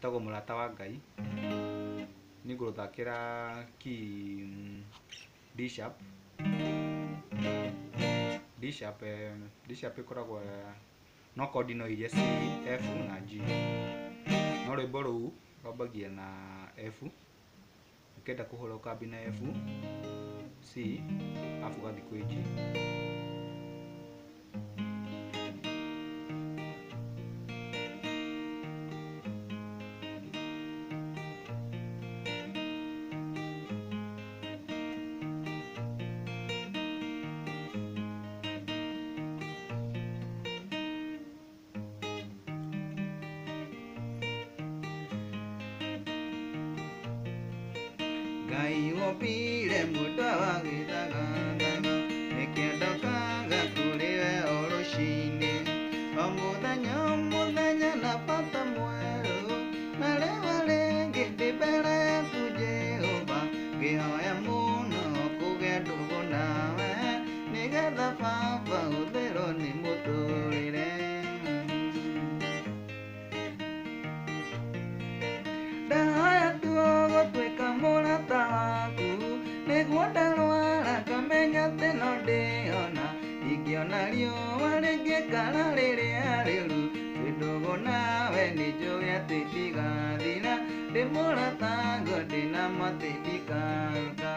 etagwo mũrata wa Ngai nĩ ngũthakĩra key D sharp. D sharp ĩkoragwo no kodi no iria C, F na G, no rwĩmbo rũu rwambagia na F, ũkĩenda kũhũra ũkambia na F, C, alafu ũgathiĩ kwĩ G. Ngai wopire mũndũ wagĩthagathanga nĩkĩendokaga kũrĩ we o rũcinĩ o mũthenya na bata mwerũ na rĩwa rĩngĩ ndĩ mbere yaku Jehova ngĩhoya mũno kũgĩa ndũgũ nawe nĩgetha Baba hũthĩrwo nĩ mũtũrĩre. Ndahoya tu gũtuĩka mũrata waku nĩguo ndarwara ngamenya atĩ no ndĩona, ingĩona riũa rĩngĩkara rĩrĩa rĩũru ndĩ ndũgũ nawe nĩnjũĩ atĩ ndigathira, ndĩ mũrata ngo ndĩna matĩ ndikaruta.